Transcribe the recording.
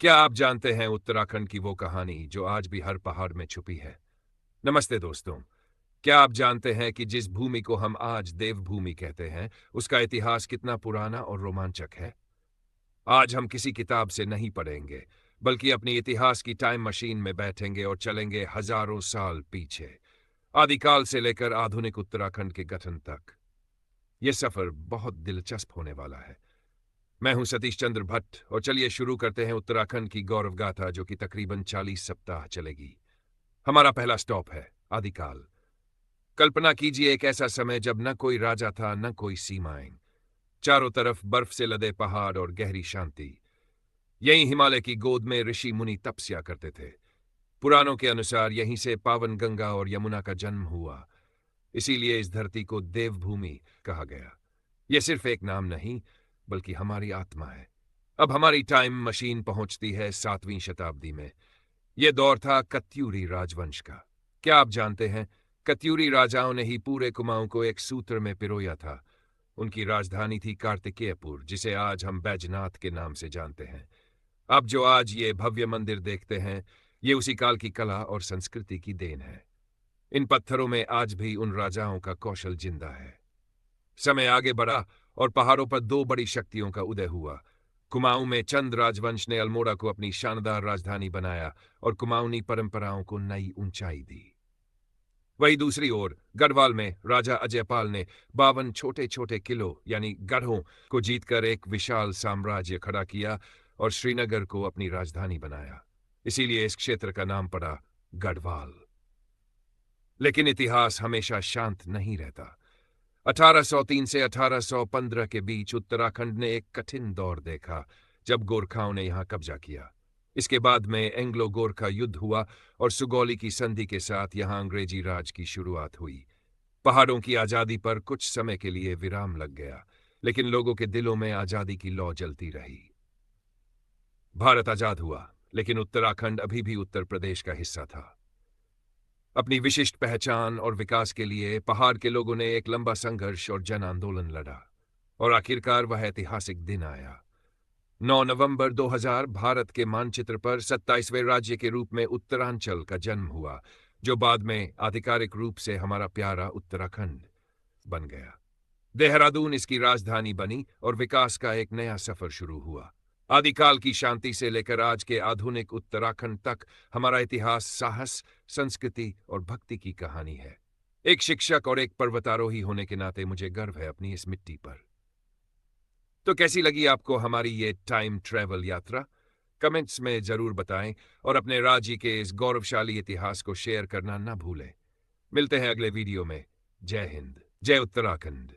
क्या आप जानते हैं उत्तराखंड की वो कहानी जो आज भी हर पहाड़ में छुपी है? नमस्ते दोस्तों। क्या आप जानते हैं कि जिस भूमि को हम आज देवभूमि कहते हैं, उसका इतिहास कितना पुराना और रोमांचक है? आज हम किसी किताब से नहीं पढ़ेंगे, बल्कि अपनी इतिहास की टाइम मशीन में बैठेंगे और चलेंगे हजारों साल पीछे, आदिकाल से लेकर आधुनिक उत्तराखंड के गठन तक। यह सफर बहुत दिलचस्प होने वाला है। मैं हूं सतीश चंद्र भट्ट और चलिए शुरू करते हैं उत्तराखंड की गौरव गाथा जो कि तकरीबन 40 सप्ताह चलेगी। हमारा पहला स्टॉप है आदिकाल। कल्पना कीजिए एक ऐसा समय जब न कोई राजा था न कोई सीमाएं। चारों तरफ बर्फ से लदे पहाड़ और गहरी शांति। यहीं हिमालय की गोद में ऋषि मुनि तपस्या करते थे। पुराणों के अनुसार यहीं से पावन गंगा और यमुना का जन्म हुआ। इसीलिए इस धरती को देवभूमि कहा गया। यह सिर्फ एक नाम नहीं, बल्कि हमारी आत्मा है। अब हमारी टाइम मशीन पहुंचती है 7वीं शताब्दी में। यह दौर था कत्यूरी राजवंश का। क्या आप जानते हैं, कत्यूरी राजाओं ने ही पूरे कुमाऊं को एक सूत्र में पिरोया था। उनकी राजधानी थी कार्तिकेयपुर, जिसे आज हम बैजनाथ के नाम से जानते हैं। अब जो आज ये भव्य मंदिर देखते हैं, ये उसी काल की कला और संस्कृति की देन है। इन पत्थरों में आज भी उन राजाओं का कौशल जिंदा है। समय आगे बढ़ा और पहाड़ों पर दो बड़ी शक्तियों का उदय हुआ। कुमाऊं में चंद राजवंश ने अल्मोड़ा को अपनी शानदार राजधानी बनाया और कुमाऊनी परंपराओं को नई ऊंचाई दी। वहीं दूसरी ओर गढ़वाल में राजा अजयपाल ने 52 छोटे छोटे किलों यानी गढ़ों को जीतकर एक विशाल साम्राज्य खड़ा किया और श्रीनगर को अपनी राजधानी बनाया। इसीलिए इस क्षेत्र का नाम पड़ा गढ़वाल। लेकिन इतिहास हमेशा शांत नहीं रहता। 1803 से 1815 के बीच उत्तराखंड ने एक कठिन दौर देखा, जब गोरखाओं ने यहां कब्जा किया। इसके बाद में एंग्लो गोरखा युद्ध हुआ और सुगौली की संधि के साथ यहां अंग्रेजी राज की शुरुआत हुई। पहाड़ों की आजादी पर कुछ समय के लिए विराम लग गया, लेकिन लोगों के दिलों में आजादी की लौ जलती रही। भारत आजाद हुआ, लेकिन उत्तराखंड अभी भी उत्तर प्रदेश का हिस्सा था। अपनी विशिष्ट पहचान और विकास के लिए पहाड़ के लोगों ने एक लंबा संघर्ष और जन आंदोलन लड़ा, और आखिरकार वह ऐतिहासिक दिन आया। 9 नवंबर 2000 भारत के मानचित्र पर 27वें राज्य के रूप में उत्तरांचल का जन्म हुआ, जो बाद में आधिकारिक रूप से हमारा प्यारा उत्तराखंड बन गया। देहरादून इसकी राजधानी बनी और विकास का एक नया सफर शुरू हुआ। आदिकाल की शांति से लेकर आज के आधुनिक उत्तराखंड तक हमारा इतिहास साहस, संस्कृति और भक्ति की कहानी है। एक शिक्षक और एक पर्वतारोही होने के नाते मुझे गर्व है अपनी इस मिट्टी पर। तो कैसी लगी आपको हमारी ये टाइम ट्रैवल यात्रा? कमेंट्स में जरूर बताएं और अपने राज्य के इस गौरवशाली इतिहास को शेयर करना ना भूलें। मिलते हैं अगले वीडियो में। जय हिंद, जय उत्तराखंड।